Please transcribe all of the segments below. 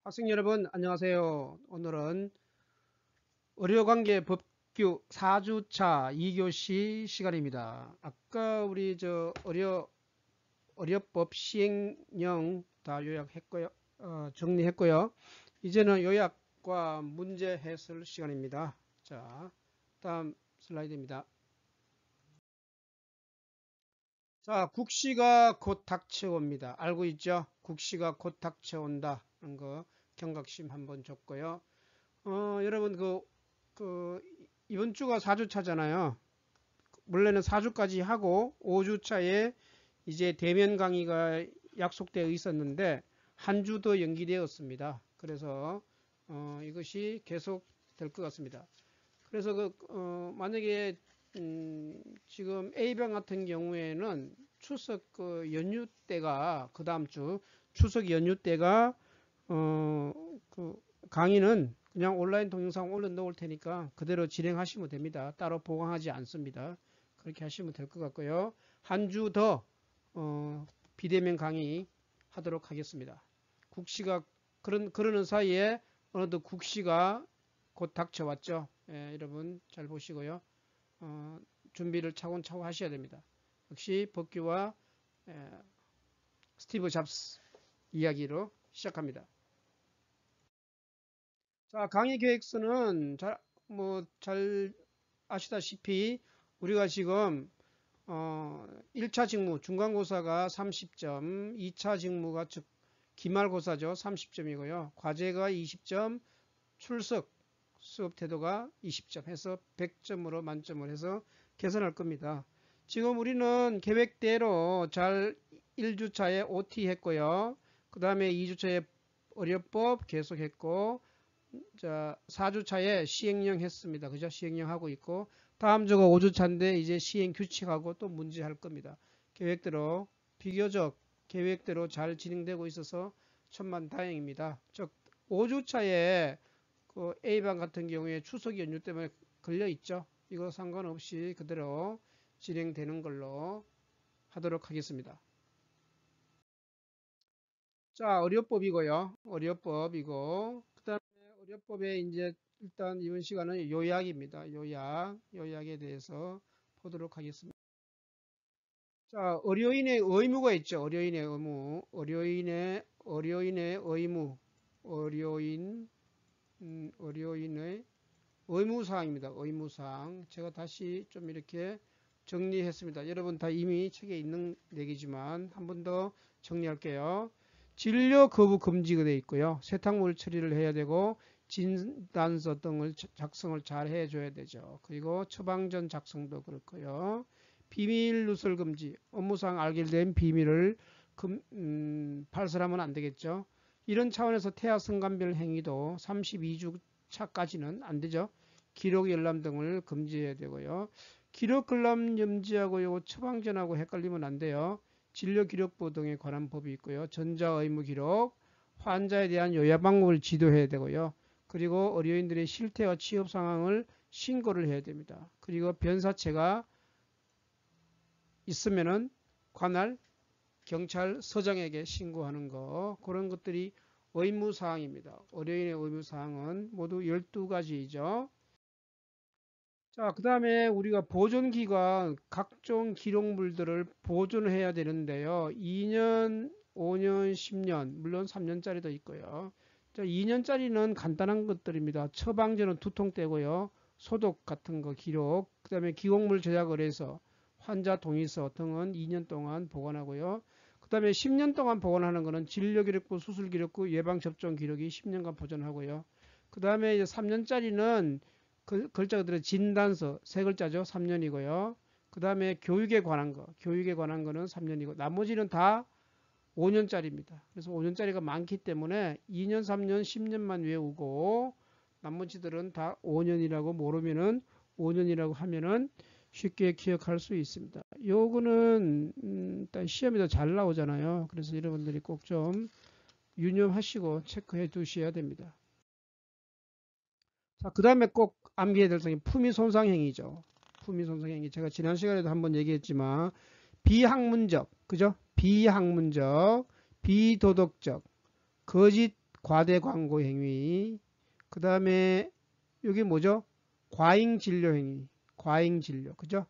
학생 여러분 안녕하세요. 오늘은 의료관계 법규 4주차 2교시 시간입니다. 아까 우리 의료법 시행령 다 요약했고요. 정리했고요. 이제는 요약과 문제 해설 시간입니다. 자, 다음 슬라이드입니다. 자, 국시가 곧 닥쳐옵니다. 알고 있죠? 국시가 곧 닥쳐온다는 거 경각심 한번 줬고요. 여러분 이번 주가 4주차잖아요. 원래는 4주까지 하고 5주차에 이제 대면 강의가 약속되어 있었는데 한 주 더 연기되었습니다. 그래서 이것이 계속 될 것 같습니다. 그래서 만약에 지금 A병 같은 경우에는 추석 연휴 때가 그 다음 주 추석 연휴 때가 강의는 그냥 온라인 동영상 올려놓을 테니까 그대로 진행하시면 됩니다. 따로 보강하지 않습니다. 그렇게 하시면 될 것 같고요. 한 주 더 비대면 강의 하도록 하겠습니다. 국시가 그러는 사이에 어느덧 국시가 곧 닥쳐왔죠. 예, 여러분 잘 보시고요. 준비를 차근차근 하셔야 됩니다. 역시 법규와 스티브 잡스 이야기로 시작합니다. 자, 강의 계획서는 잘 아시다시피 우리가 지금 1차 직무 중간고사가 30점, 2차 직무가 즉 기말고사죠. 30점이고요. 과제가 20점, 출석 수업 태도가 20점 해서 100점으로 만점을 해서 개선할 겁니다. 지금 우리는 계획대로 잘 1주차에 OT 했고요. 그 다음에 2주차에 의료법 계속했고, 자, 4주차에 시행령 했습니다. 그죠? 시행령 하고 있고, 다음 주가 5주차인데 이제 시행 규칙하고 또 문제 할 겁니다. 계획대로, 비교적 계획대로 잘 진행되고 있어서 천만다행입니다. 즉, 5주차에 그 A반 같은 경우에 추석 연휴 때문에 걸려 있죠. 이거 상관없이 그대로 진행되는 걸로 하도록 하겠습니다. 자, 의료법이고요. 의료법이고, 그 다음에 의료법에 이제 일단 이번 시간은 요약입니다. 요약에 대해서 보도록 하겠습니다. 자, 의료인의 의무가 있죠. 의료인의 의무, 의료인의 의무, 의료인의 의무사항입니다. 의무사항. 제가 다시 좀 이렇게 정리했습니다. 여러분 다 이미 책에 있는 얘기지만 한 번 더 정리할게요. 진료 거부 금지가 되어 있고요. 세탁물 처리를 해야 되고 진단서 등을 작성을 잘 해줘야 되죠. 그리고 처방전 작성도 그렇고요. 비밀 누설 금지, 업무상 알게 된 비밀을 발설하면 안 되겠죠. 이런 차원에서 태아 성감별 행위도 32주 차까지는 안 되죠. 기록 열람 등을 금지해야 되고요. 기록 열람 금지하고 요 처방전하고 헷갈리면 안 돼요. 진료기록부 등에 관한 법이 있고요. 전자의무기록, 환자에 대한 요약 방법을 지도해야 되고요. 그리고 의료인들의 실태와 취업 상황을 신고를 해야 됩니다. 그리고 변사체가 있으면은 관할 경찰서장에게 신고하는 거, 그런 것들이 의무사항입니다. 의료인의 의무사항은 모두 12가지이죠. 자, 그 다음에 우리가 보존기관 각종 기록물들을 보존해야 되는데요. 2년, 5년, 10년, 물론 3년짜리도 있고요. 자, 2년짜리는 간단한 것들입니다. 처방전은 두통떼고요. 소독 같은 거 기록, 그 다음에 기록물 제작 의뢰서, 환자 동의서 등은 2년 동안 보관하고요. 그 다음에 10년 동안 보관하는 것은 진료기록부, 수술기록부, 예방접종 기록이 10년간 보존하고요. 그 다음에 이제 3년짜리는 글자 그대로 진단서 세 글자죠. 3년이고요. 그 다음에 교육에 관한 거는 3년이고 나머지는 다 5년짜리입니다. 그래서 5년짜리가 많기 때문에 2년, 3년, 10년만 외우고 나머지들은 다 5년이라고 모르면은 5년이라고 하면은 쉽게 기억할 수 있습니다. 요거는 일단 시험에도 잘 나오잖아요. 그래서 여러분들이 꼭 좀 유념하시고 체크해 두셔야 됩니다. 자, 그 다음에 꼭 암기해야 될 사항이 품위 손상 행위죠. 품위 손상 행위. 제가 지난 시간에도 한번 얘기했지만 비학문적, 그죠? 비학문적, 비도덕적, 거짓 과대 광고 행위. 그 다음에 여기 뭐죠? 과잉 진료 행위. 과잉 진료. 그죠?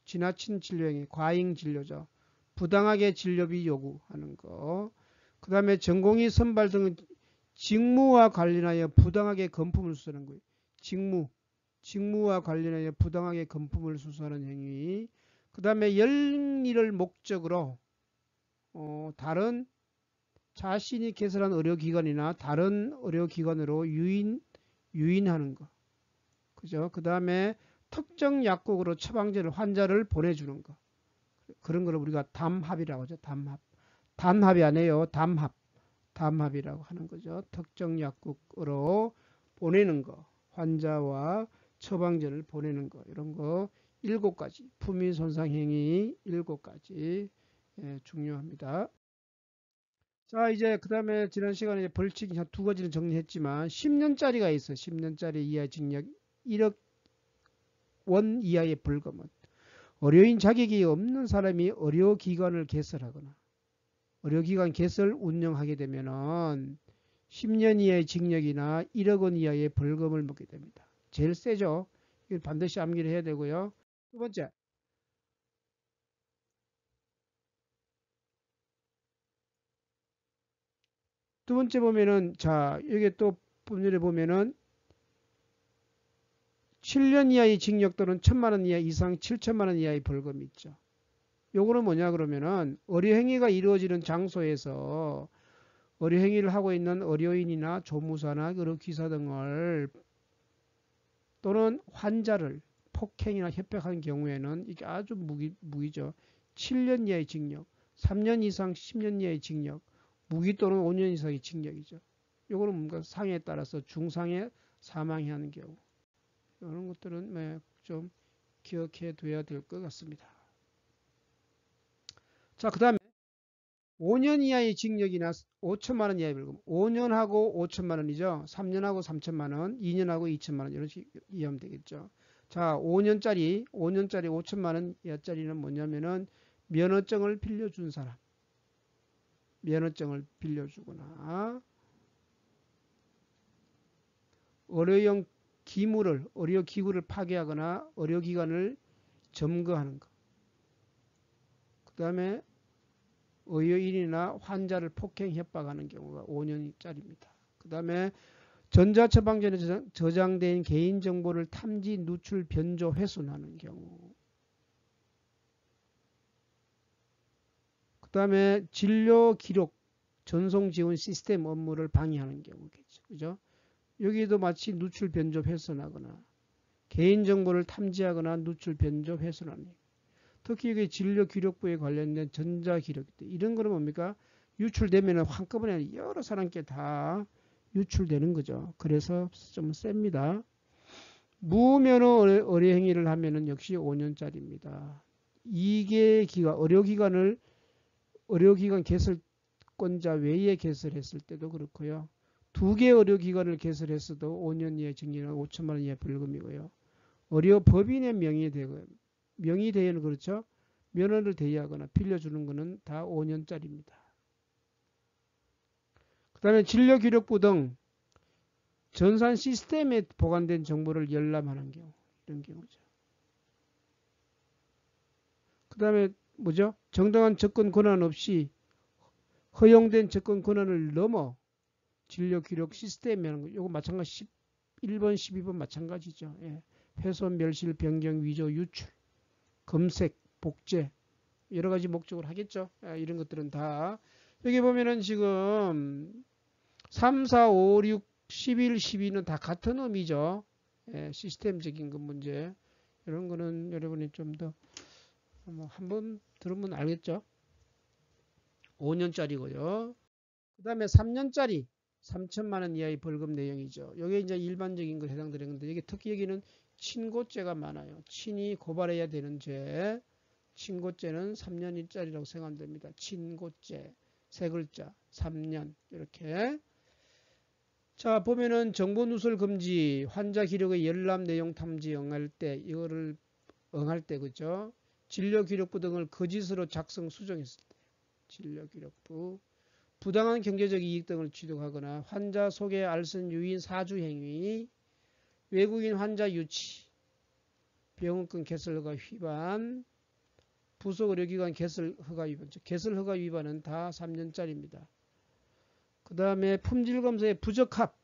지나친 진료 행위. 과잉 진료죠. 부당하게 진료비 요구하는 거. 그 다음에 전공의 선발 등은 직무와 관련하여 부당하게 금품을 수수하는 거예요. 직무와 관련하여 부당하게 금품을 수수하는 행위. 그 다음에 영리를 목적으로 다른 자신이 개설한 의료기관이나 다른 의료기관으로 유인하는 거. 그죠? 그 다음에 특정 약국으로 처방전을 환자를 보내주는 거. 그런 걸 우리가 담합이라고 하죠. 담합. 단합이 아니에요. 담합이라고 하는 거죠. 특정 약국으로 보내는 거. 환자와 처방전을 보내는 거. 이런 거 7가지. 품위 손상 행위 7가지. 예, 중요합니다. 자, 이제 그 다음에 지난 시간에 벌칙이 한 2가지를 정리했지만 10년짜리가 있어요. 10년짜리 이하 징역 1억 원 이하의 벌금은 의료인 자격이 없는 사람이 의료기관을 개설하거나 의료기관 개설 운영하게 되면은 10년 이하의 징역이나 1억 원 이하의 벌금을 먹게 됩니다. 제일 세죠. 이걸 반드시 암기를 해야 되고요. 두 번째, 보면은 자, 여기 또 법률에 보면은 7년 이하의 징역 또는 1,000만 원 이하 이상 7천만 원 이하의 벌금이 있죠. 요거는 뭐냐 그러면은 의료행위가 이루어지는 장소에서 의료행위를 하고 있는 의료인이나 조무사나 의료기사 등을 또는 환자를 폭행이나 협박한 경우에는 이게 아주 무기죠. 7년 이하의 징역, 3년 이상 10년 이하의 징역, 무기 또는 5년 이상의 징역이죠. 요거는 뭔가 상해에 따라서 중상해 사망해 하는 경우. 이런 것들은 좀 기억해 둬야 될 것 같습니다. 자, 그 다음에 5년 이하의 징역이나 5천만 원 이하의 벌금. 5년하고 5천만 원이죠. 3년하고 3천만 원, 2년하고 2천만 원 이런 식으로 이해하면 되겠죠. 자, 5년짜리 5천만 원 이하짜리는 뭐냐면은 면허증을 빌려준 사람. 면허증을 빌려주거나 의료용 기물을 의료기구를 파괴하거나 의료기관을 점거하는 것. 그 다음에 의료인이나 환자를 폭행 협박하는 경우가 5년짜리입니다. 그 다음에 전자처방전에 저장된 개인정보를 탐지, 누출, 변조, 훼손하는 경우. 그 다음에 진료기록, 전송지원 시스템 업무를 방해하는 경우겠죠. 그죠? 여기도 마치 누출, 변조, 훼손하거나 개인정보를 탐지하거나 누출, 변조, 훼손하는 경우. 특히 이게 진료기록부에 관련된 전자기록 이런 거는 뭡니까? 유출되면 한꺼번에 여러 사람께 다 유출되는 거죠. 그래서 좀 셉니다. 무면허 의료행위를 하면은 역시 5년짜리입니다. 2개 기관, 의료기관 개설권자 외에 개설했을 때도 그렇고요. 2개 의료기관을 개설했어도 5년 이하의 징역이나 5천만 원 이하의 벌금이고요. 의료법인의 명의대여는 그렇죠. 면허를 대여하거나 빌려주는 것은 다 5년짜리입니다. 그 다음에 진료기록부 등 전산 시스템에 보관된 정보를 열람하는 경우 이런 경우죠. 그 다음에 뭐죠? 정당한 접근 권한 없이 허용된 접근 권한을 넘어 진료기록 시스템에 하는 거 이거 마찬가지 1번 12번 마찬가지죠. 예. 훼손, 멸실, 변경, 위조, 유출, 검색, 복제 여러 가지 목적으로 하겠죠. 이런 것들은 다 여기 보면은 지금 3, 4, 5, 6, 11, 12는 다 같은 의미죠. 시스템적인 그 문제 이런 거는 여러분이 좀 더 한번 들으면 알겠죠. 5년짜리고요. 그 다음에 3년짜리 3천만 원 이하의 벌금 내용이죠. 여기 이제 일반적인 걸 해당되는데 여기 특히 여기는 친고죄가 많아요. 친이 고발해야 되는 죄. 친고죄는 3년짜리라고 생각하면 됩니다. 친고죄. 세 글자 3년 이렇게. 자 보면은 정보 누설 금지, 환자 기록의 열람 내용 탐지 응할 때 이거를 응할 때 그죠? 진료 기록부 등을 거짓으로 작성 수정했을 때 진료 기록부 부당한 경제적 이익 등을 취득하거나 환자 속에 알선 유인 사주 행위, 외국인 환자 유치, 병원권 개설 허가 위반, 부속 의료기관 개설 허가 위반, 개설 허가 위반은 다 3년짜리입니다. 그 다음에 품질검사의 부적합,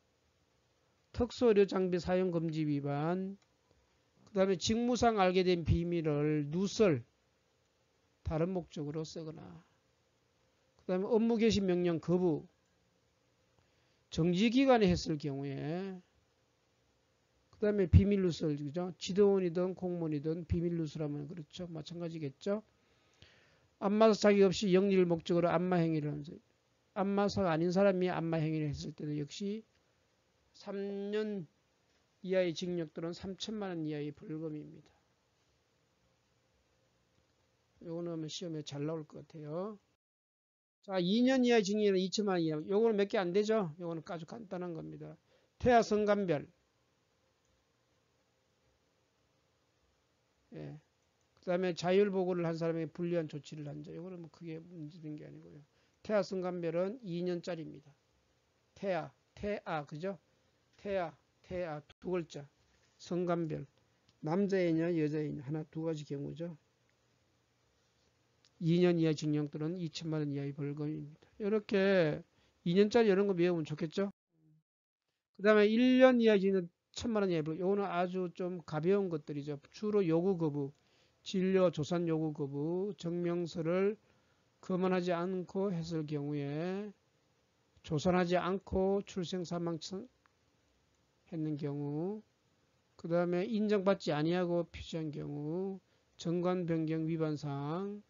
특수의료장비 사용금지 위반, 그 다음에 직무상 알게 된 비밀을 누설, 다른 목적으로 쓰거나, 그 다음에 업무 개시 명령 거부, 정지기관에 했을 경우에, 그 다음에 비밀 누설, 그죠? 지도원이든 공무원이든 비밀 누설하면 그렇죠. 마찬가지겠죠. 안마사 자격 없이 영리를 목적으로 안마 행위를 하면서, 안마사가 아닌 사람이 안마 행위를 했을 때도 역시 3년 이하의 징역 또는 3천만 원 이하의 벌금입니다. 요거는 시험에 잘 나올 것 같아요. 자, 2년 이하의 징역은 2천만 원 이하. 요거는 몇 개 안 되죠? 요거는 아주 간단한 겁니다. 태아 성감별. 예. 그 다음에 자율보고를 한 사람에게 불리한 조치를 한 자. 요거는 뭐 크게 문제된 게 아니고요. 태아 성감별은 2년짜리입니다. 태아, 그죠? 태아 두 글자. 성감별. 남자애냐 여자애냐 하나 두 가지 경우죠. 2년 이하 징역 또는 2천만 원 이하의 벌금입니다. 이렇게 2년짜리 이런 거 외우면 좋겠죠? 그 다음에 1년 이하 징역 1천만 원 이하의 벌금. 요거는 아주 좀 가벼운 것들이죠. 주로 요구 거부, 진료 조산 요구 거부, 증명서를 거만하지 않고 했을 경우에 조산하지 않고 출생 사망 했는 경우, 그 다음에 인정받지 아니하고 표시한 경우, 정관 변경 위반 사항,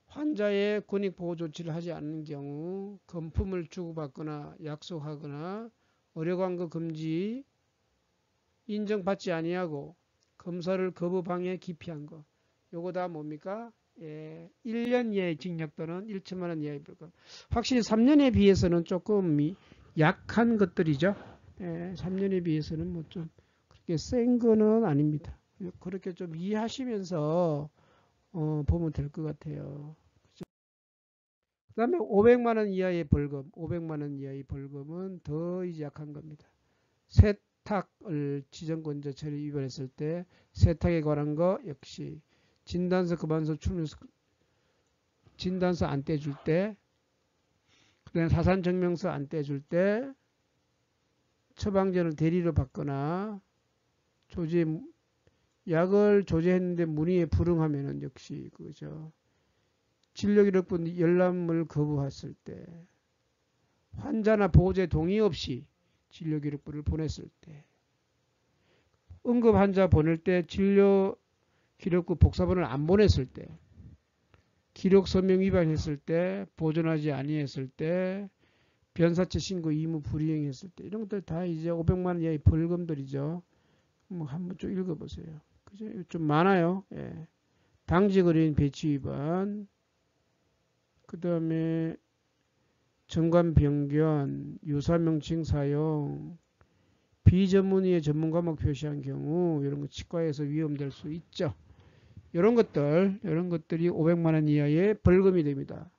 환자의 권익보호 조치를 하지 않는 경우, 금품을 주고받거나 약속하거나 의료광고 금지, 인정받지 아니하고 검사를 거부 방해 기피한 거. 요거 다 뭡니까? 예, 1년 이하의 징역 또는 1천만 원 이하의 벌금. 확실히 3년에 비해서는 조금 약한 것들이죠. 예, 3년에 비해서는 뭐 좀 그렇게 센 거는 아닙니다. 그렇게 좀 이해하시면서 보면 될 것 같아요. 그 다음에 500만 원 이하의 벌금, 500만 원 이하의 벌금은 더 이제 약한 겁니다. 세탁을 지정권자 처리 위반했을 때 세탁에 관한 거 역시 진단서 거반서 출면서 진단서 안 떼줄 때, 그 다음에 사산증명서 안 떼줄 때, 처방전을 대리로 받거나 약을 조제했는데 문의에 불응하면은 역시 그죠. 진료기록부 열람을 거부했을 때, 환자나 보호자의 동의 없이 진료기록부를 보냈을 때, 응급환자 보낼 때 진료기록부 복사본을 안 보냈을 때, 기록서명 위반했을 때, 보존하지 아니했을 때, 변사체 신고 의무 불이행했을 때, 이런 것들 다 이제 500만 원 이하의 벌금들이죠. 뭐 한번 좀 읽어보세요. 그죠? 좀 많아요. 예. 당직 의료인 배치 위반, 그 다음에 정관 변경, 유사명칭 사용, 비전문의의 전문 과목 표시한 경우 이런 거 치과에서 위험될 수 있죠. 이런 것들이 500만 원 이하의 벌금이 됩니다.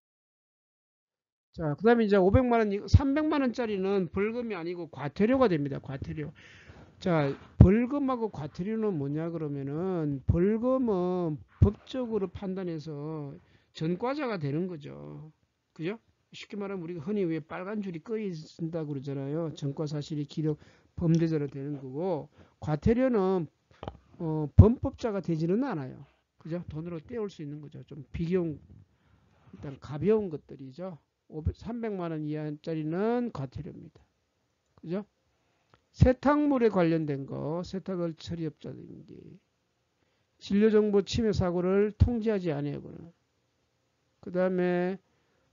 자, 그 다음에 이제 500만 원, 300만 원짜리는 벌금이 아니고 과태료가 됩니다. 과태료. 자, 벌금하고 과태료는 뭐냐 그러면은 벌금은 법적으로 판단해서 전과자가 되는 거죠. 그죠? 쉽게 말하면 우리가 흔히 왜 빨간 줄이 꺼 있다 그러잖아요. 전과 사실이 기록 범죄자로 되는 거고, 과태료는 범법자가 되지는 않아요. 그죠? 돈으로 떼올 수 있는 거죠. 좀 비용 일단 가벼운 것들이죠. 300만 원 이하짜리는 과태료입니다. 그죠? 세탁물에 관련된 거, 세탁을 처리업자들인지, 진료정보 침해 사고를 통지하지 아니하거나, 그 다음에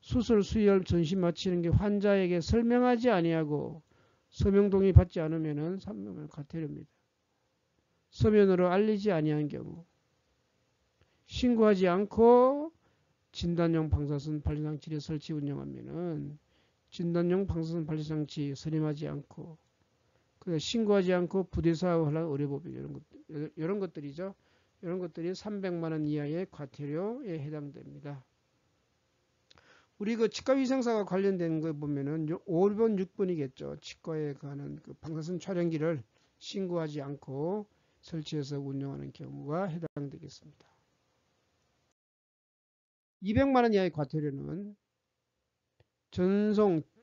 수술 수혈 전신 마치는 게 환자에게 설명하지 아니하고 서명 동의 받지 않으면은 300만 원 과태료입니다. 서면으로 알리지 아니한 경우, 신고하지 않고 진단용 방사선 발생장치를 설치 운영하면은 진단용 방사선 발생장치 선임하지 않고, 신고하지 않고 부대사업을 할 의료법인 이런 것들이죠. 이런 것들이 300만 원 이하의 과태료에 해당됩니다. 우리 그 치과위생사가 관련된 거 보면은 5번, 6번이겠죠. 치과에 가는 그 방사선 촬영기를 신고하지 않고 설치해서 운영하는 경우가 해당되겠습니다. 200만 원 이하의 과태료는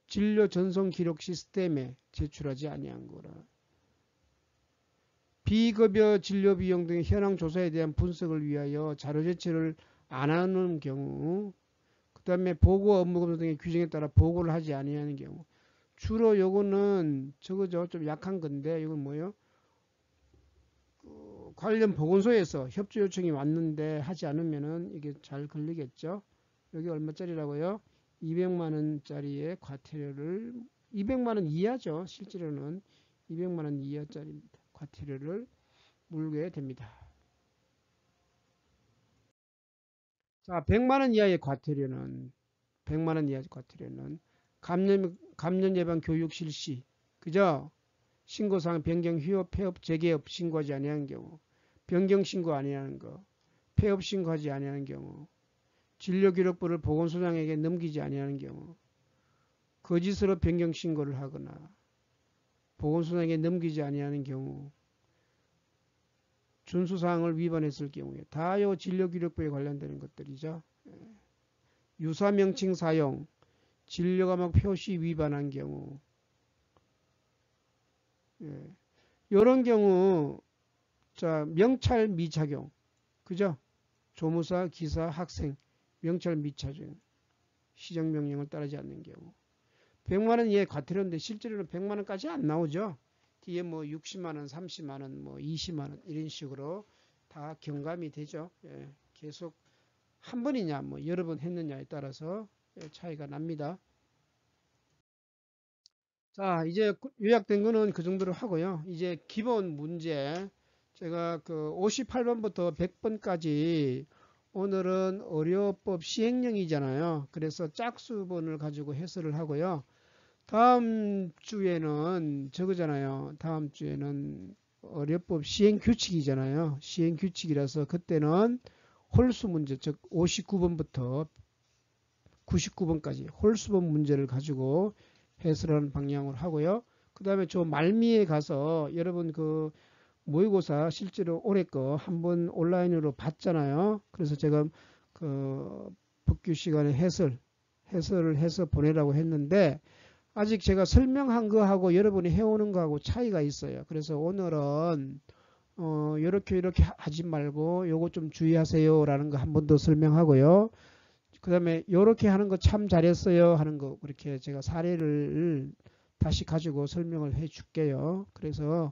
진료 전송 기록 시스템에 제출하지 아니한 거라. 비급여 진료 비용 등의 현황 조사에 대한 분석을 위하여 자료 제출을 안 하는 경우, 그 다음에 보고 업무 검사 등의 규정에 따라 보고를 하지 아니하는 경우. 주로 요거는 저거죠. 좀 약한 건데 이건 뭐예요? 관련 보건소에서 협조 요청이 왔는데 하지 않으면은 이게 잘 걸리겠죠. 여기 얼마짜리라고요? 200만 원짜리의 과태료를 200만 원 이하죠. 실제로는 200만 원 이하짜리입니다. 과태료를 물게 됩니다. 자, 100만 원 이하의 과태료는 100만 원 이하의 과태료는 감염 예방 교육 실시, 그죠? 신고사항 변경, 휴업, 폐업, 재개업 신고하지 아니하는 경우, 변경 신고 아니하는 거, 폐업 신고하지 아니하는 경우, 진료기록부를 보건소장에게 넘기지 아니하는 경우, 거짓으로 변경 신고를 하거나 보건소장에게 넘기지 아니하는 경우, 준수사항을 위반했을 경우에 다요 진료기록부에 관련되는 것들이죠. 유사명칭 사용, 진료과목 표시 위반한 경우, 이런 경우 자 명찰 미착용, 그죠? 조무사, 기사, 학생 명찰 미착용, 시정명령을 따르지 않는 경우 100만 원 이하의 과태료인데 실제로는 100만 원까지 안 나오죠. 뒤에 뭐 60만 원, 30만 원, 뭐 20만 원 이런 식으로 다 경감이 되죠. 계속 한 번이냐 뭐 여러 번 했느냐에 따라서 차이가 납니다. 자, 이제 요약된 거는 그 정도로 하고요. 이제 기본 문제 제가 그 58번부터 100번까지 오늘은 의료법 시행령이잖아요. 그래서 짝수본을 가지고 해설을 하고요. 다음 주에는 저거잖아요. 다음 주에는 의료법 시행규칙이잖아요. 시행규칙이라서 그때는 홀수 문제, 즉 59번부터 99번까지 홀수본 문제를 가지고 해설하는 방향으로 하고요. 그 다음에 저 말미에 가서 여러분 그 모의고사 실제로 올해 거 한번 온라인으로 봤잖아요. 그래서 제가 그 복귀 시간에 해설을 해서 보내라고 했는데 아직 제가 설명한 거하고 여러분이 해오는 거하고 차이가 있어요. 그래서 오늘은 요렇게 하지 말고 요거 좀 주의하세요 라는 거 한 번 더 설명하고요. 그 다음에 요렇게 하는 거 참 잘했어요 하는 거 그렇게 제가 사례를 다시 가지고 설명을 해 줄게요. 그래서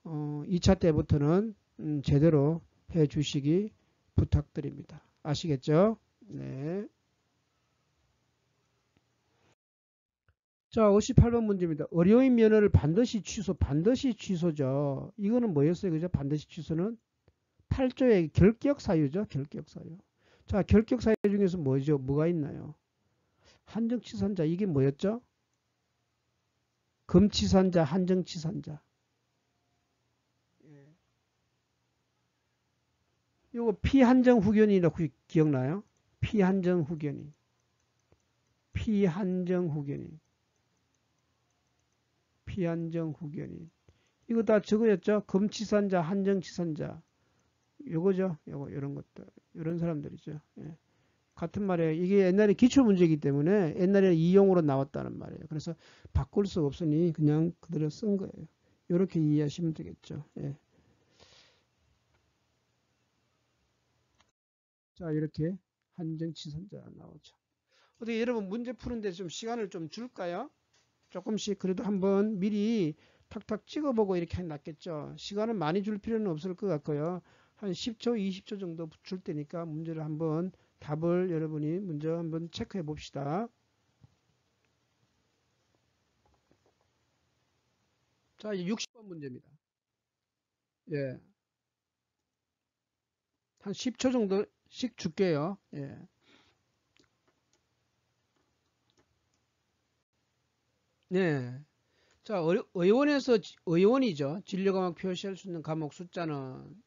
2차 때부터는 제대로 해 주시기 부탁드립니다. 아시겠죠? 네. 자, 58번 문제입니다. 의료인 면허를 반드시 취소죠. 이거는 뭐였어요? 그죠? 반드시 취소는 8조의 결격 사유죠. 결격 사유. 자, 결격 사유 중에서 뭐죠? 뭐가 있나요? 한정치산자, 이게 뭐였죠? 금치산자, 한정치산자. 요거 피한정 후견이라고 기억나요? 피한정 후견인. 피한정 후견인. 피한정 후견인. 이거 다 저거였죠? 금치산자, 한정치산자. 요거죠. 요거, 이런 것들. 이런 사람들이죠. 예. 같은 말이에요. 이게 옛날에 기출문제이기 때문에 옛날에 이용으로 나왔다는 말이에요. 그래서 바꿀 수 없으니 그냥 그대로 쓴 거예요. 이렇게 이해하시면 되겠죠. 예. 자, 이렇게 한정치산자 나오죠. 어떻게 여러분 문제 푸는데 좀 시간을 좀 줄까요? 조금씩 그래도 한번 미리 탁탁 찍어보고 이렇게 하면 낫겠죠. 시간은 많이 줄 필요는 없을 것 같고요. 한 10초, 20초 정도 줄 테니까 문제를 한번 답을 여러분이 먼저 한번 체크해 봅시다. 자, 60번 문제입니다. 예. 한 10초 정도씩 줄게요. 예. 네. 자, 의원이죠. 진료과목 표시할 수 있는 과목 숫자는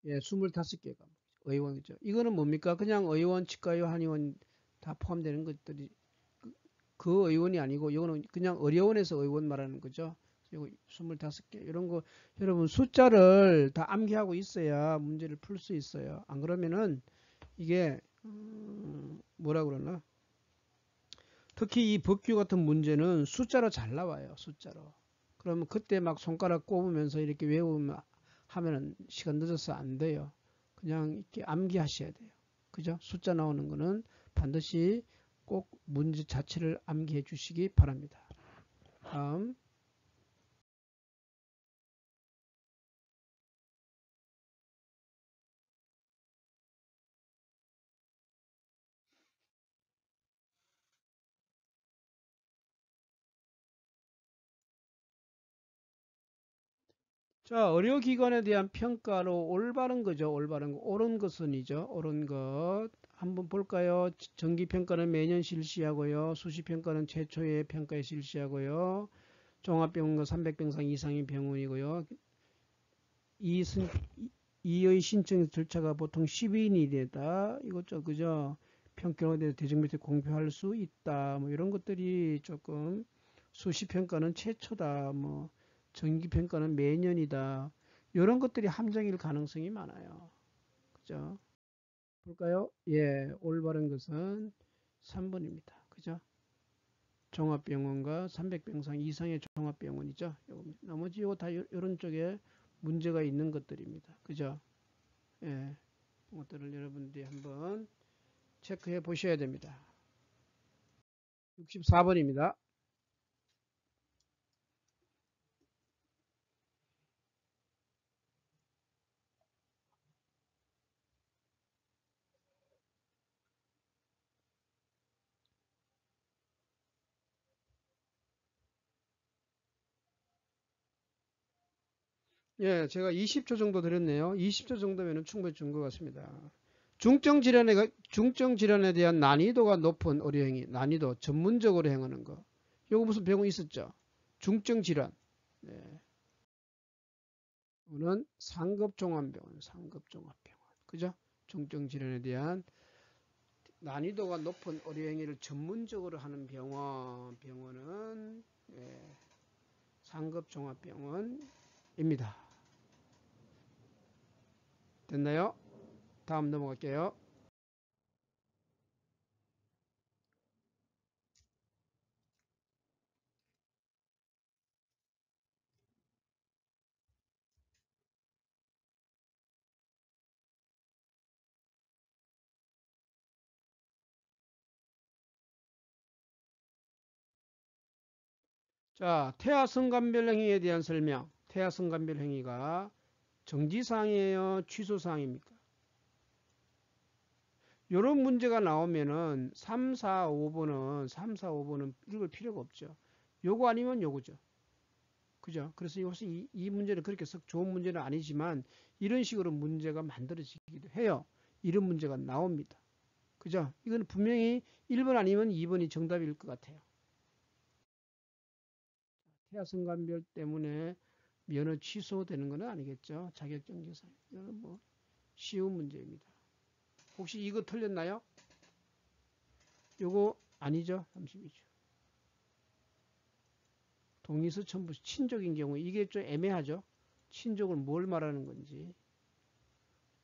예, 25개 과목. 의원이죠. 이거는 뭡니까? 그냥 의원, 치과의원, 한의원 다 포함되는 것들이 그 의원이 아니고 이거는 그냥 어려운에서 의원 말하는 거죠. 이거 25개 이런 거 여러분 숫자를 다 암기하고 있어야 문제를 풀 수 있어요. 안 그러면은 이게 뭐라 그러나 특히 이 법규 같은 문제는 숫자로 잘 나와요. 숫자로. 그러면 그때 막 손가락 꼽으면서 이렇게 외우면 하면은 시간 늦어서 안 돼요. 그냥 이렇게 암기하셔야 돼요. 그죠? 숫자 나오는 거는 반드시 꼭 문제 자체를 암기해 주시기 바랍니다. 다음. 자, 의료기관에 대한 평가로 올바른 거죠. 올바른 거. 옳은 것은이죠. 옳은 것. 한번 볼까요? 정기평가는 매년 실시하고요. 수시평가는 최초의 평가에 실시하고요. 종합병원과 300병상 이상인 병원이고요. 이의 신청 절차가 보통 10인이 되다. 이것저 그죠? 평가에 대해서 대중매체 공표할 수 있다. 뭐 이런 것들이 조금 수시평가는 최초다. 뭐 정기평가는 매년이다. 이런 것들이 함정일 가능성이 많아요. 그죠? 볼까요? 예, 올바른 것은 3번입니다. 그죠? 종합병원과 300병상 이상의 종합병원이죠. 나머지 이거 다 이런 쪽에 문제가 있는 것들입니다. 그죠? 예, 이것들을 여러분들이 한번 체크해 보셔야 됩니다. 64번입니다. 예, 제가 20초 정도 드렸네요. 20초 정도면 충분히 준 것 같습니다. 중증 질환에 대한 난이도가 높은 의료행위, 난이도 전문적으로 행하는 거. 요거 무슨 병원 있었죠? 중증 질환. 네. 이거는 상급종합병원, 상급종합병원. 그죠? 중증 질환에 대한 난이도가 높은 의료행위를 전문적으로 하는 병원은 예, 상급종합병원입니다. 됐나요? 다음 넘어갈게요. 자, 태아성간별행위에 대한 설명. 태아성간별행위가 정지사항이에요? 취소사항입니까? 이런 문제가 나오면은 3, 4, 5번은 읽을 필요가 없죠. 요거 아니면 요거죠. 그죠? 그래서 이것이 이 문제는 그렇게 썩 좋은 문제는 아니지만 이런 식으로 문제가 만들어지기도 해요. 이런 문제가 나옵니다. 그죠? 이건 분명히 1번 아니면 2번이 정답일 것 같아요. 태아성관별 때문에 면허 취소되는 건 아니겠죠. 자격정지상. 이건 뭐 쉬운 문제입니다. 혹시 이거 틀렸나요? 요거 아니죠. 32죠. 동의서 첨부 친족인 경우 이게 좀 애매하죠. 친족을 뭘 말하는 건지.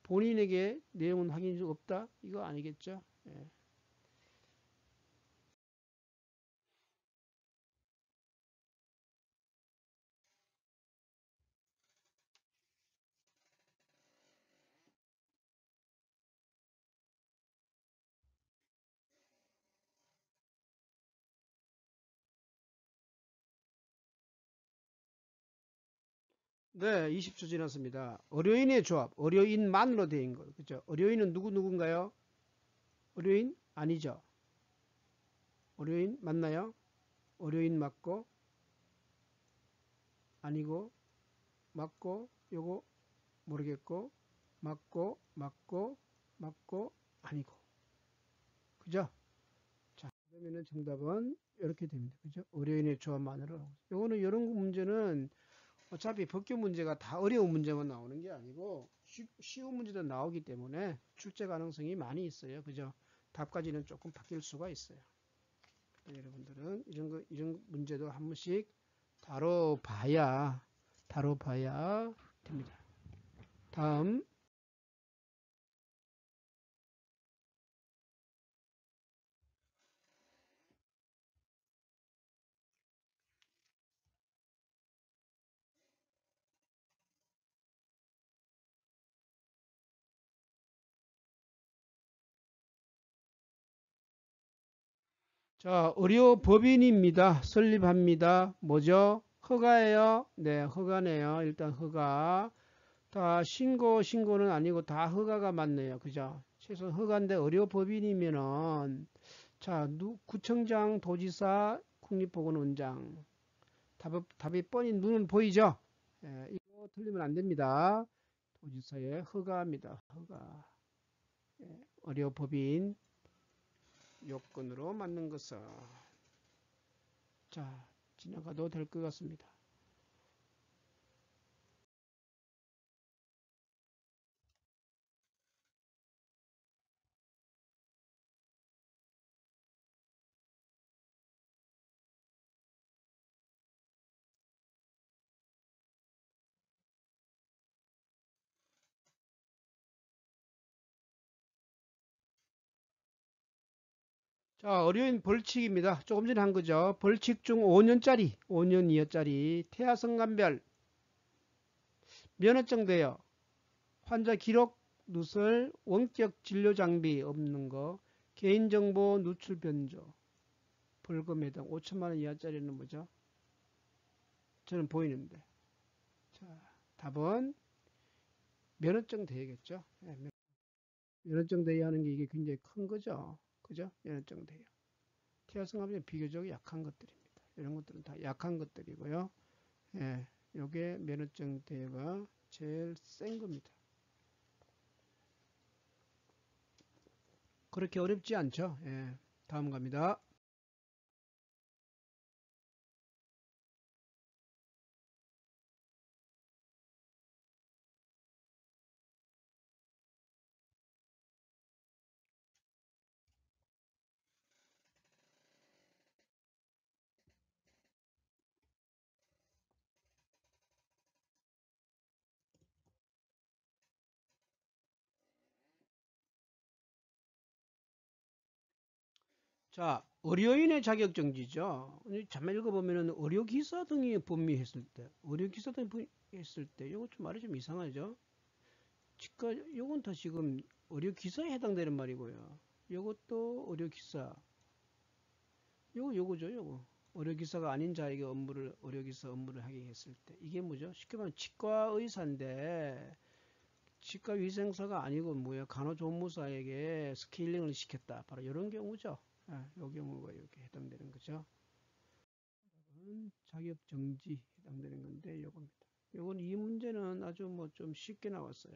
본인에게 내용은 확인이 없다? 이거 아니겠죠. 예. 네, 20초 지났습니다. 의료인의 조합, 의료인만으로 되어 있는 거. 그죠? 의료인은 누군가요? 의료인? 아니죠. 의료인 맞나요? 의료인 맞고, 아니고, 맞고, 요거 모르겠고, 맞고, 아니고. 그죠? 자, 그러면은 정답은 이렇게 됩니다. 그죠? 의료인의 조합만으로. 요거는 이런 문제는 어차피 법규 문제가 다 어려운 문제만 나오는 게 아니고 쉬운 문제도 나오기 때문에 출제 가능성이 많이 있어요. 그죠? 답까지는 조금 바뀔 수가 있어요. 여러분들은 이런 문제도 한 번씩 다뤄봐야 됩니다. 다음. 자, 의료법인입니다. 설립합니다. 뭐죠? 허가예요? 네, 허가네요. 일단 허가. 다 신고는 아니고 다 허가가 맞네요. 그죠? 최소 허가인데 의료법인이면은 자, 구청장, 도지사, 국립보건원장. 답이 뻔히 눈은 보이죠? 예, 이거 틀리면 안 됩니다. 도지사의 허가입니다. 허가. 예, 의료법인 요건으로 맞는 것은 자, 지나가도 될 것 같습니다. 자, 어려운 벌칙입니다. 조금 전에 한 거죠. 벌칙 중 5년 이하짜리 태아성감별 면허증 대여 환자 기록 누설 원격 진료 장비 없는 거 개인정보 누출 변조 벌금 해당 5천만 원 이하짜리는 뭐죠? 저는 보이는데. 자, 답은 면허증 대여겠죠. 네, 면허증 대여하는 게 이게 굉장히 큰 거죠. 그죠? 면허증 대여. 태아성감별은 비교적 약한 것들입니다. 이런 것들은 다 약한 것들이고요. 예, 요게 면허증 대여가 제일 센 겁니다. 그렇게 어렵지 않죠. 예, 다음 갑니다. 자, 의료인의 자격정지죠. 잠깐 읽어보면은 의료기사 등이 범위했을 때, 의료기사 등이 범위했을 때, 이거 좀 말이 좀 이상하죠. 치과, 요건 다 지금 의료기사에 해당되는 말이고요. 요것도 의료기사, 요거죠, 요거. 의료기사가 아닌 자에게 의료기사 업무를 하게 했을 때. 이게 뭐죠? 쉽게 말하면 치과 의사인데, 치과 위생사가 아니고 뭐야 간호조무사에게 스케일링을 시켰다. 바로 이런 경우죠. 이 경우가 이렇게 해당되는 거죠. 자격 정지 해당되는 건데 요겁니다. 요건 이 문제는 아주 뭐 좀 쉽게 나왔어요.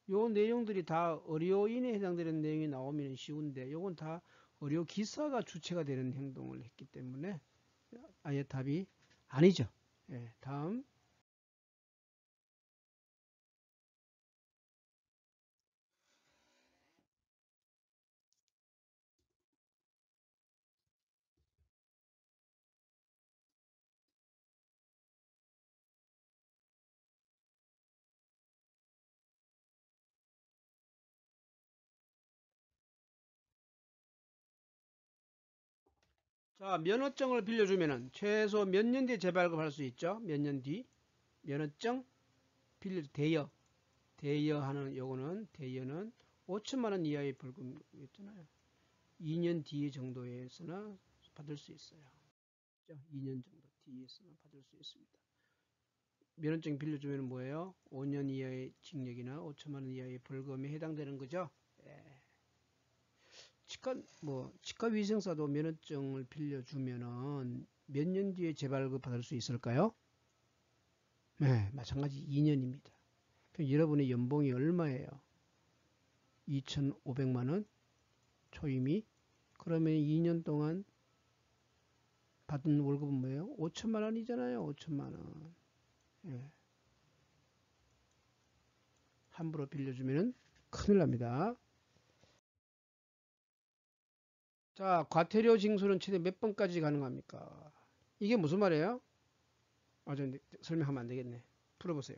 요 내용들이 다 의료인에 해당되는 내용이 나오면 쉬운데 요건 다 의료기사가 주체가 되는 행동을 했기 때문에 아예 답이 아니죠. 예, 다음. 자, 면허증을 빌려주면은 최소 몇 년 뒤에 재발급할 수 있죠? 몇 년 뒤? 면허증 대여하는 요거는 대여는 5천만 원 이하의 벌금이었잖아요. 2년 뒤 정도에서나 받을 수 있어요. 2년 정도 뒤에서는 받을 수 있습니다. 면허증 빌려주면 뭐예요? 5년 이하의 징역이나 5천만 원 이하의 벌금에 해당되는 거죠. 예. 치과 위생사도 면허증을 빌려주면은 몇 년 뒤에 재발급 받을 수 있을까요? 네, 마찬가지 2년입니다. 그럼 여러분의 연봉이 얼마예요? 2,500만 원 초임이. 그러면 2년 동안 받은 월급은 뭐예요? 5천만 원이잖아요. 5천만 원. 예. 함부로 빌려주면 큰일 납니다. 자, 과태료 징수는 최대 몇 번까지 가능합니까? 이게 무슨 말이에요? 아, 저 설명하면 안 되겠네. 풀어보세요.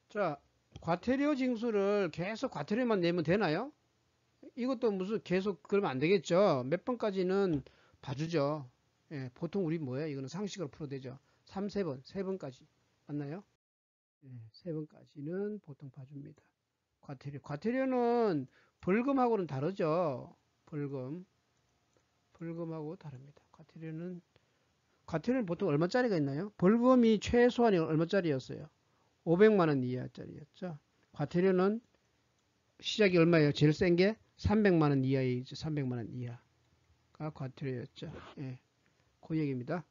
자, 과태료 징수를 계속 과태료만 내면 되나요? 이것도 무슨 계속 그러면 안 되겠죠. 몇 번까지는 봐주죠. 예, 보통 우리 뭐예요? 이거는 상식으로 풀어도 되죠. 3, 3번, 3번까지. 맞나요? 예, 3번까지는 보통 봐줍니다. 과태료는 벌금하고는 다르죠. 벌금하고 다릅니다. 과태료는 보통 얼마짜리가 있나요? 벌금이 최소한이 얼마짜리였어요? 500만 원 이하짜리였죠. 과태료는 시작이 얼마예요? 제일 센 게 300만 원 이하이죠. 300만 원 이하가 과태료였죠. 예, 그 얘기입니다.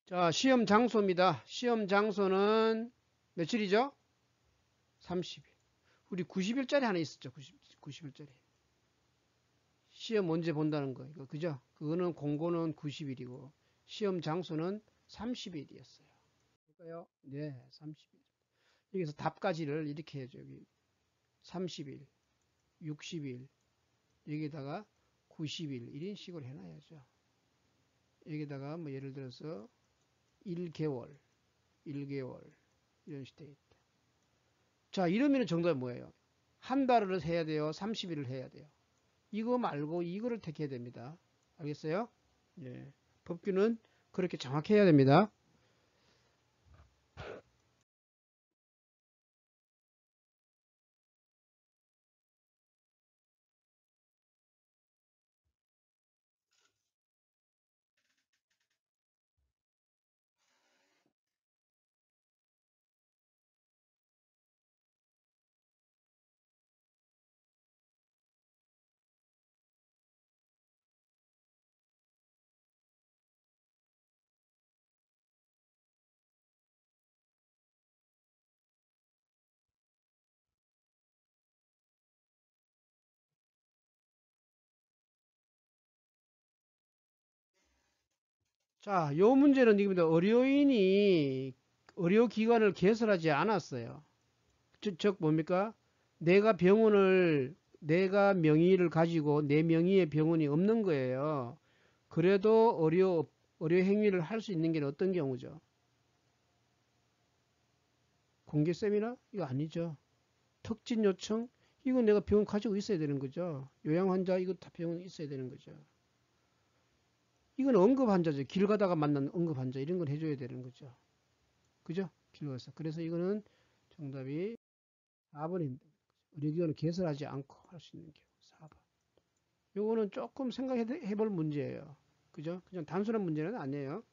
자, 시험 장소입니다. 시험 장소는 며칠이죠? 30일. 우리 90일짜리 하나 있었죠. 90일짜리. 시험 언제 본다는 거. 이거 그죠? 그거는 공고는 90일이고 시험 장소는 30일이었어요. 볼까요? 네, 30일. 여기서 답까지를 이렇게 해줘. 여기 30일, 60일, 여기다가 90일 이런 식으로 해놔야죠. 여기다가 뭐 예를 들어서 1개월, 1개월 이런 식으로 돼 있다. 자, 이러면 정답이 뭐예요? 한 달을 해야 돼요? 30일을 해야 돼요? 이거 말고 이거를 택해야 됩니다. 알겠어요? 예. 법규는 그렇게 정확해야 됩니다. 자, 요 문제는 이겁니다. 의료기관을 개설하지 않았어요. 즉 뭡니까? 내가 명의를 가지고 내 명의의 병원이 없는 거예요. 그래도 의료 행위를 할 수 있는 게 어떤 경우죠? 공개 세미나? 이거 아니죠. 특진 요청? 이거 내가 병원 가지고 있어야 되는 거죠. 요양 환자 이거 다 병원 있어야 되는 거죠. 이건 응급 환자죠. 길 가다가 만난 응급 환자 이런 걸 해줘야 되는 거죠. 그죠? 길 가서. 그래서 이거는 정답이 4번입니다. 의료기관을 개설하지 않고 할 수 있는 경우 4번. 요거는 조금 생각해 볼 문제예요. 그죠? 그냥 단순한 문제는 아니에요.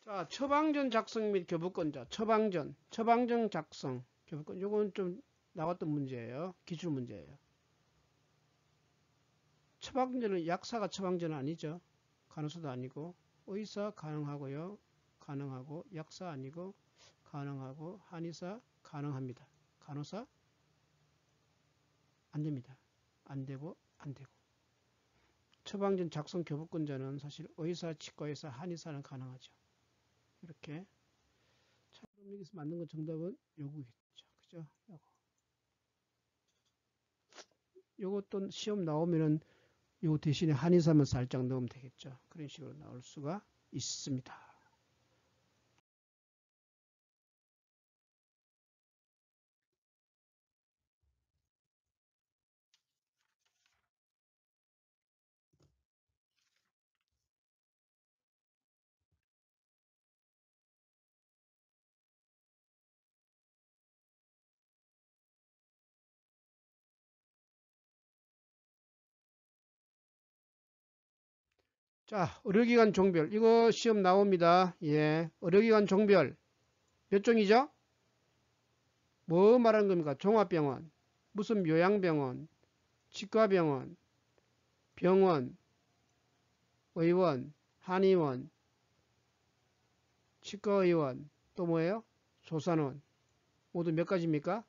자, 처방전 작성 및 교부권자. 처방전 작성, 교부권. 요건 좀 나왔던 문제예요. 기출 문제예요. 처방전은 약사가 처방전은 아니죠. 간호사도 아니고 의사 가능하고요. 가능하고 약사 아니고 가능하고 한의사 가능합니다. 간호사 안 됩니다. 안 되고 안 되고. 처방전 작성 교부권자는 사실 의사, 치과의사, 한의사는 가능하죠. 이렇게. 자, 그럼 여기서 맞는 건 정답은 요거겠죠. 그죠? 요것도 시험 나오면은 요 대신에 한의사만 살짝 넣으면 되겠죠. 그런 식으로 나올 수가 있습니다. 자, 의료기관 종별. 이거 시험 나옵니다. 예. 의료기관 종별. 몇 종이죠? 뭐 말하는 겁니까? 종합병원, 무슨 요양병원, 치과병원, 병원, 의원, 한의원, 치과의원, 또 뭐예요? 조산원. 모두 몇 가지입니까?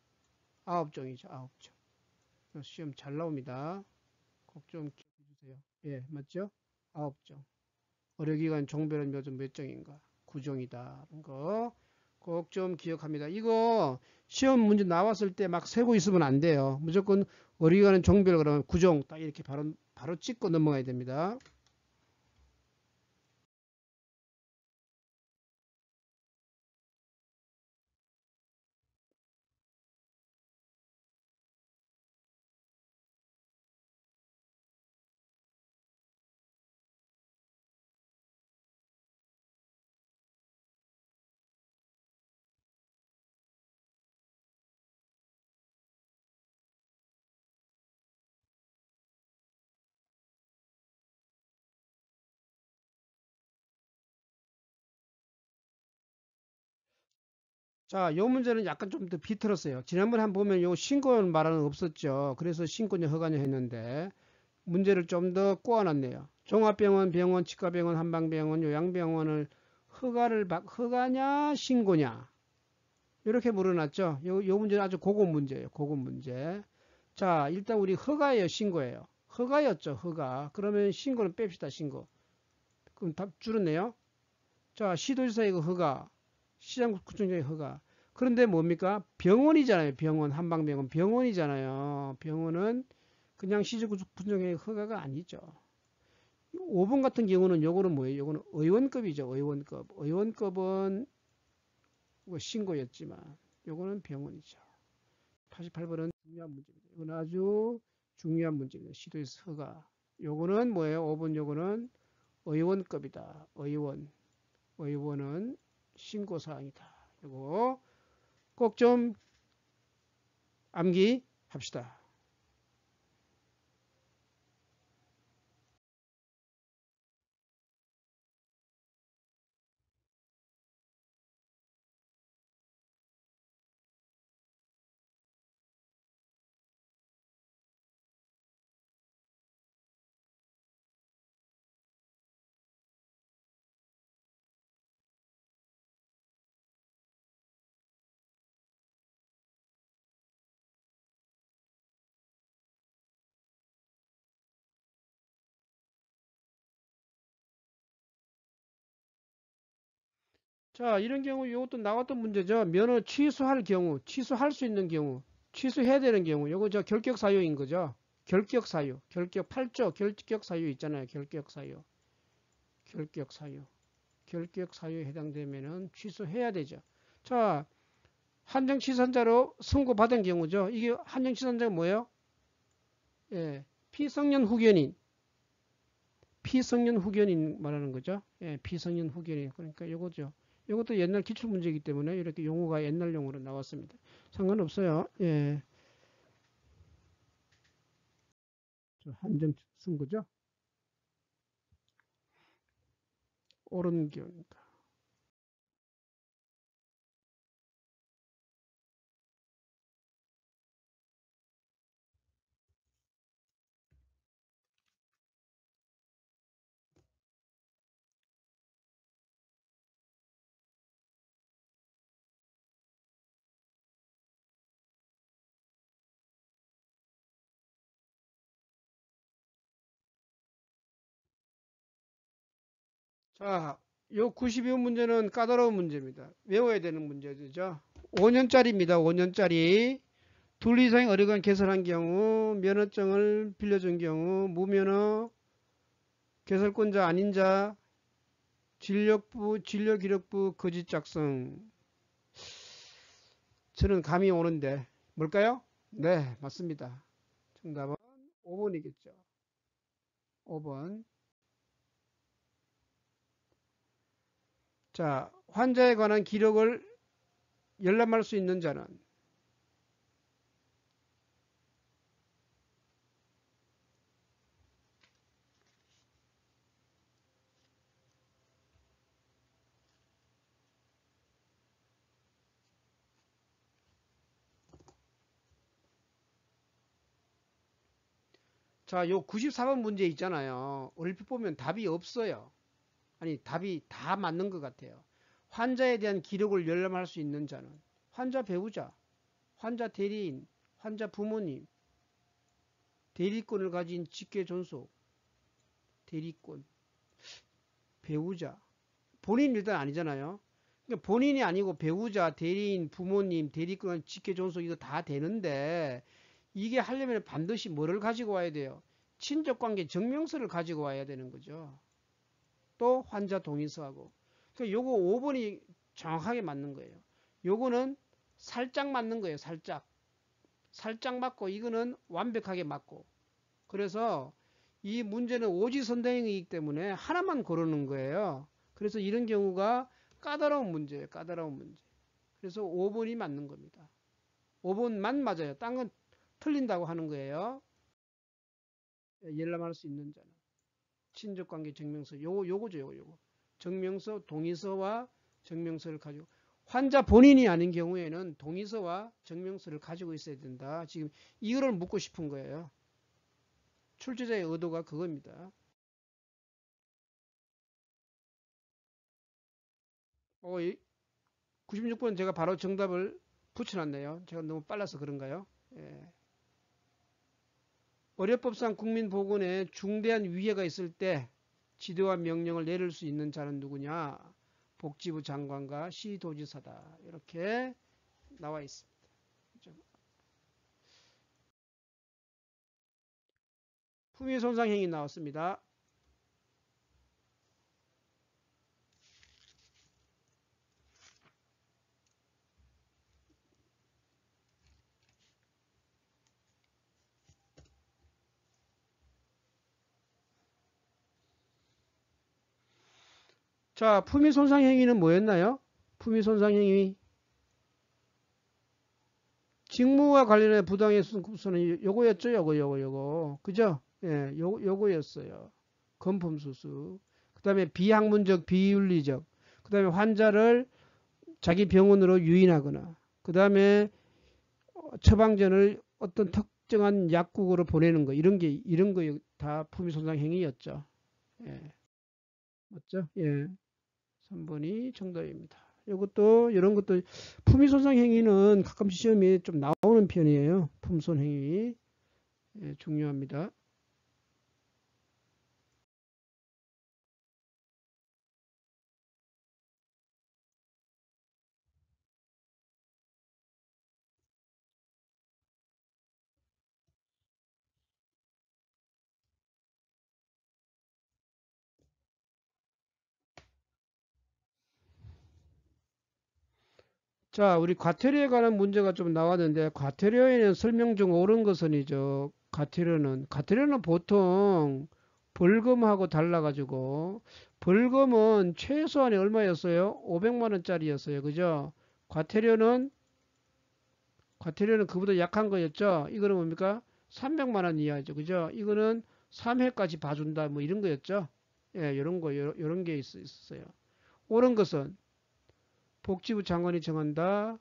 9종이죠. 9종. 시험 잘 나옵니다. 꼭 좀 기억해 주세요. 예, 맞죠? 9종. 의료기관 종별은 몇 종인가? 9종이다. 이런 거 꼭 좀 기억합니다. 이거 시험 문제 나왔을 때 막 세고 있으면 안 돼요. 무조건 의료기관은 종별 그러면 9종 딱 이렇게 바로 찍고 넘어가야 됩니다. 자, 요 문제는 약간 좀 더 비틀었어요. 지난번에 한번 보면 요 신고는 말하는 없었죠. 그래서 신고냐 허가냐 했는데 문제를 좀 더 꼬아놨네요. 종합병원, 병원, 치과병원, 한방병원, 요양병원을 허가냐 신고냐 이렇게 물어놨죠. 요 문제는 아주 고급 문제예요. 고급 문제. 자, 일단 우리 허가예요, 신고예요. 허가였죠, 허가. 그러면 신고는 뺍시다, 신고. 그럼 답 줄었네요. 자, 시도지사의 허가, 시장구청장의 허가. 그런데 뭡니까? 병원이잖아요. 병원, 한방병원. 병원이잖아요. 병원은 그냥 시장구청장의 허가가 아니죠. 5번 같은 경우는 요거는 뭐예요? 요거는 의원급이죠. 의원급. 의원급은 뭐 신고였지만 요거는 병원이죠. 88번은 중요한 문제입니다. 이건 아주 중요한 문제입니다. 시도에서 허가. 요거는 뭐예요? 5번 요거는 의원급이다. 의원. 의원은 신고사항이다. 이거 꼭 좀 암기합시다. 자, 이런 경우 이것도 나왔던 문제죠. 면허 취소할 경우, 취소할 수 있는 경우, 취소해야 되는 경우, 요거 저 결격 사유인 거죠. 결격 사유, 결격 8조 결격 사유 있잖아요. 결격 사유, 결격 사유, 결격 사유에 해당되면은 취소해야 되죠. 자, 한정 취소자로 선고받은 경우죠. 이게 한정 취소자가 뭐예요? 예, 피성년 후견인, 피성년 후견인 말하는 거죠. 예, 피성년 후견인. 그러니까 요거죠. 이것도 옛날 기출문제이기 때문에 이렇게 용어가 옛날 용어로 나왔습니다. 상관없어요. 예. 한정 쓴 거죠. 옳은 기억입니다. 자, 요 92번 문제는 까다로운 문제입니다. 외워야 되는 문제죠. 5년짜리입니다. 5년짜리. 둘 이상의 어려운 개설한 경우, 면허증을 빌려준 경우, 무면허, 개설권자 아닌 자, 진료기록부, 거짓 작성. 저는 감이 오는데, 뭘까요? 네, 맞습니다. 정답은 5번이겠죠. 5번. 자, 환자에 관한 기록을 열람할 수 있는 자는 자, 요 94번 문제 있잖아요. 얼핏 보면 답이 없어요. 아니, 답이 다 맞는 것 같아요. 환자에 대한 기록을 열람할 수 있는 자는 환자 배우자, 환자 대리인, 환자 부모님, 대리권을 가진 직계 존속, 대리권, 배우자. 본인 일단 아니잖아요. 그러니까 본인이 아니고 배우자, 대리인, 부모님, 대리권, 직계 존속 이거 다 되는데 이게 하려면 반드시 뭐를 가지고 와야 돼요? 친족관계 증명서를 가지고 와야 되는 거죠. 또 환자 동의서하고. 그러니까 요거 5번이 정확하게 맞는 거예요. 요거는 살짝 맞는 거예요. 살짝. 살짝 맞고 이거는 완벽하게 맞고. 그래서 이 문제는 오지선다형이기 때문에 하나만 고르는 거예요. 그래서 이런 경우가 까다로운 문제예요. 까다로운 문제. 그래서 5번이 맞는 겁니다. 5번만 맞아요. 딴 건 틀린다고 하는 거예요. 열람할 수 있는 자는. 친족관계 증명서. 요거죠. 요거. 증명서, 동의서와 증명서를 가지고. 환자 본인이 아닌 경우에는 동의서와 증명서를 가지고 있어야 된다. 지금 이거를 묻고 싶은 거예요. 출제자의 의도가 그겁니다. 96번 제가 바로 정답을 붙여놨네요. 제가 너무 빨라서 그런가요? 예. 의료법상 국민보건에 중대한 위해가 있을 때 지도와 명령을 내릴 수 있는 자는 누구냐? 복지부 장관과 시도지사다. 이렇게 나와 있습니다. 품위손상행위 나왔습니다. 자, 품위손상행위는 뭐였나요? 품위손상행위 직무와 관련해 부당해 수는 요거였죠. 요거. 그죠? 예, 요거였어요. 건품수수. 그 다음에 비학문적, 비윤리적. 그 다음에 환자를 자기 병원으로 유인하거나. 그 다음에 처방전을 어떤 특정한 약국으로 보내는 거. 이런 거 다 품위손상 행위였죠. 예. 맞죠? 예. 3번이 정답입니다. 이것도, 이런 것도, 품위손상 행위는 가끔씩 시험에 좀 나오는 편이에요. 품손 행위. 예, 중요합니다. 자, 우리 과태료에 관한 문제가 좀 나왔는데, 과태료에는 설명 중 옳은 것은이죠. 과태료는 보통 벌금하고 달라가지고, 벌금은 최소한이 얼마였어요? 500만 원짜리였어요. 그죠? 과태료는, 과태료는 그보다 약한 거였죠. 이거는 뭡니까? 300만 원 이하죠. 그죠? 이거는 3회까지 봐준다. 뭐 이런 거였죠. 예, 요런 게 있었어요. 옳은 것은 복지부 장관이 정한다.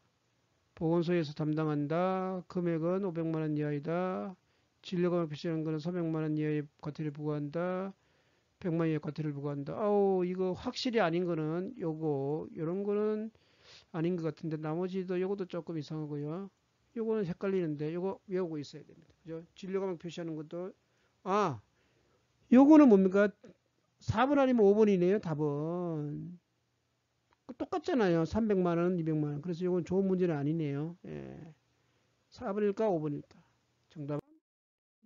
보건소에서 담당한다. 금액은 500만 원 이하이다. 진료금을 표시하는 것은 300만 원 이하의 과태료를 부과한다. 100만 원 이하의 과태료를 부과한다. 아우, 이거 확실히 아닌 거는 요런 거는 아닌 것 같은데 나머지도 요것도 조금 이상하고요. 요거는 헷갈리는데 요거 외우고 있어야 됩니다. 그죠? 진료금액 표시하는 것도 요거는 뭡니까? 4번 아니면 5번이네요. 답은. 똑같잖아요. 300만원, 200만원. 그래서 이건 좋은 문제는 아니네요. 예. 4번일까, 5번일까? 정답은?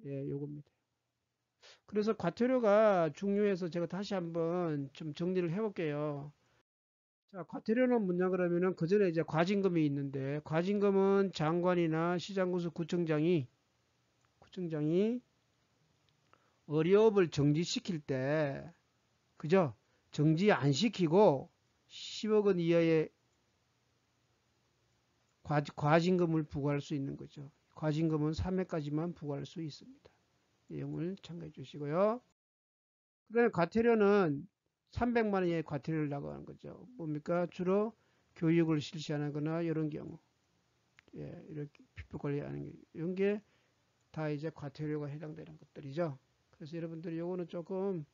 예, 요겁니다. 그래서 과태료가 중요해서 제가 다시 한번 좀 정리를 해볼게요. 자, 과태료는 뭐냐 그러면은 그 전에 이제 과징금이 있는데, 과징금은 장관이나 시장군수 구청장이 어려업을 정지시킬 때, 그죠? 정지 안 시키고 10억 원 이하의 과징금을 부과할 수 있는 거죠. 과징금은 3회까지만 부과할 수 있습니다. 내용을 참고해 주시고요. 그 다음에 과태료는 300만 원 이하의 과태료를 나가는 거죠. 뭡니까? 주로 교육을 실시하거나 이런 경우. 예, 이렇게 피부 관리하는 게, 이런 게 다 이제 과태료가 해당되는 것들이죠. 그래서 여러분들이 요거는 조금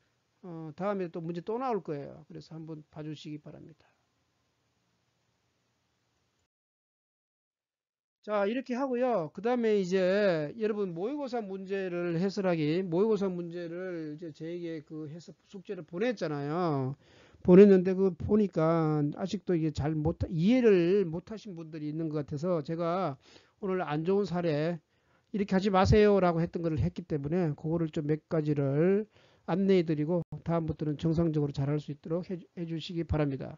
다음에 또 문제 또 나올 거예요. 그래서 한번 봐주시기 바랍니다. 자, 이렇게 하고요. 그 다음에 이제 여러분 모의고사 문제를 해설하기, 모의고사 문제를 이제 저에게 그 해서 숙제를 보냈잖아요. 보냈는데 그 보니까 아직도 이게 잘 이해를 못 하신 분들이 있는 것 같아서 제가 오늘 안 좋은 사례, 이렇게 하지 마세요라고 했던 거를 했기 때문에 그거를 좀 몇 가지를 안내해 드리고 다음부터는 정상적으로 잘할 수 있도록 해 주시기 바랍니다.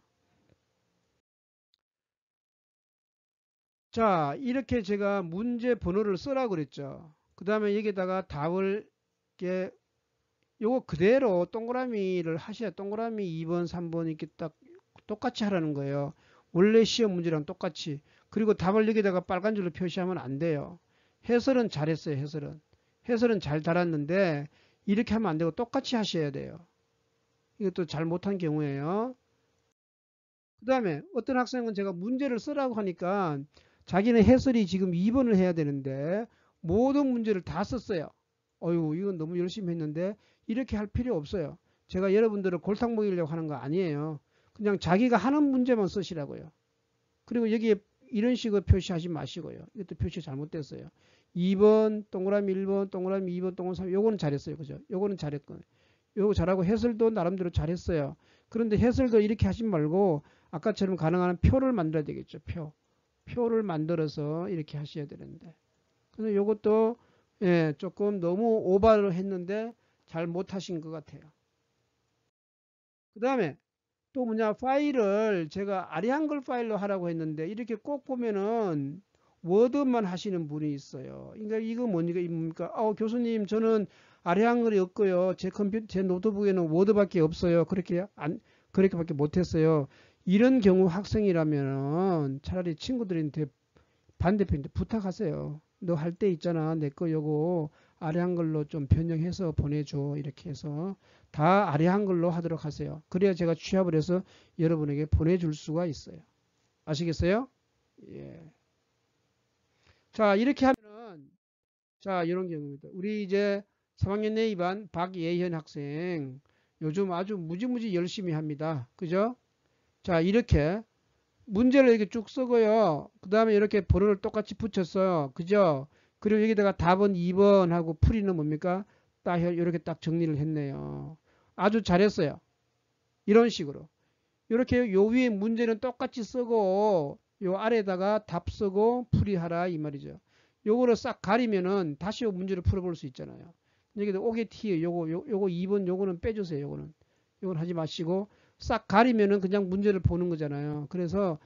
자, 이렇게 제가 문제 번호를 쓰라고 그랬죠. 그 다음에 여기다가 답을 이렇게 요거 그대로 동그라미를 하셔야 동그라미 2번, 3번 이렇게 딱 똑같이 하라는 거예요. 원래 시험 문제랑 똑같이. 그리고 답을 여기다가 빨간 줄로 표시하면 안 돼요. 해설은 잘했어요, 해설은. 해설은 잘 달았는데 이렇게 하면 안 되고 똑같이 하셔야 돼요. 이것도 잘못한 경우에요. 그 다음에 어떤 학생은 제가 문제를 쓰라고 하니까 자기는 해설이 지금 2번을 해야 되는데 모든 문제를 다 썼어요. 어유 이건 너무 열심히 했는데 이렇게 할 필요 없어요. 제가 여러분들을 골탕 먹이려고 하는 거 아니에요. 그냥 자기가 하는 문제만 쓰시라고요. 그리고 여기에 이런 식으로 표시하지 마시고요. 이것도 표시 잘못됐어요. 2번 동그라미 1번 동그라미 2번 동그라미 3번 요거는 잘했어요. 그죠? 요거는 잘했거든요. 요거 잘하고 해설도 나름대로 잘했어요. 그런데 해설도 이렇게 하지 말고 아까처럼 가능한 표를 만들어야 되겠죠. 표를 만들어서 이렇게 하셔야 되는데. 그래서 요것도 예, 조금 너무 오버를 했는데 잘 못하신 것 같아요. 그 다음에 또 뭐냐 파일을 제가 아리한글 파일로 하라고 했는데 이렇게 꼭 보면은 워드만 하시는 분이 있어요. 그러니까 이거 뭡니까? 교수님 저는 아리한글이 없고요. 제 노트북에는 워드밖에 없어요. 그렇게밖에 못했어요. 이런 경우 학생이라면 차라리 친구들한테 반대편인데 부탁하세요. 너 할 때 있잖아. 내 거 요거 아래 한글로 좀 변형해서 보내줘. 이렇게 해서 다 아래 한글로 하도록 하세요. 그래야 제가 취합을 해서 여러분에게 보내줄 수가 있어요. 아시겠어요? 예. 자, 이렇게 하면은, 자, 이런 경우입니다. 우리 이제 3학년 내 2반 박예현 학생, 요즘 아주 무지무지 열심히 합니다. 그죠? 자, 이렇게 문제를 이렇게 쭉 쓰고요. 그 다음에 이렇게 번호를 똑같이 붙였어요. 그죠? 그리고 여기다가 답은 2번 하고 풀이는 뭡니까? 딱 이렇게 딱 정리를 했네요. 아주 잘했어요. 이런 식으로. 이렇게 요 위에 문제는 똑같이 쓰고 요 아래다가 답 쓰고 풀이하라 이 말이죠. 요거를 싹 가리면은 다시 요 문제를 풀어볼 수 있잖아요. 여기도 오게티 요거 2번 요거는 빼주세요. 요건 하지 마시고 싹 가리면은 그냥 문제를 보는 거잖아요. 그래서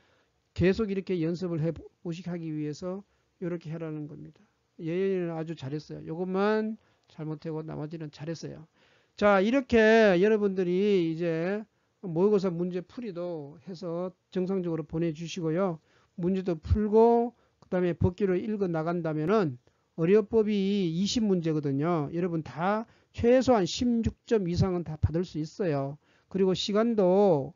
계속 이렇게 연습을 해 보시게 하기 위해서 이렇게 해라는 겁니다. 예연이는 아주 잘했어요. 이것만 잘못하고 나머지는 잘했어요. 자, 이렇게 여러분들이 이제 모의고사 문제 풀이도 해서 정상적으로 보내주시고요. 문제도 풀고 그 다음에 법기로 읽어 나간다면은 어려법이 20문제거든요. 여러분 다 최소한 16점 이상은 다 받을 수 있어요. 그리고 시간도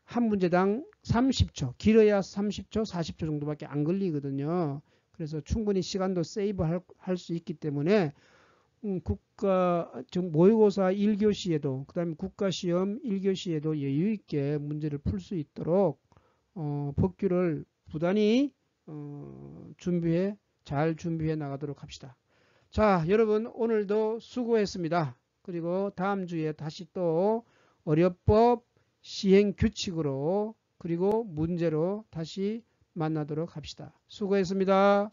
한 문제당 30초, 길어야 30초, 40초 정도밖에 안 걸리거든요. 그래서 충분히 시간도 세이브 할 수 있기 때문에 모의고사 1교시에도 그 다음에 국가시험 1교시에도 여유있게 문제를 풀 수 있도록 법규를 부단히 잘 준비해 나가도록 합시다. 자, 여러분 오늘도 수고했습니다. 그리고 다음 주에 다시 또 의료법 시행 규칙으로 그리고 문제로 다시 만나도록 합시다. 수고했습니다.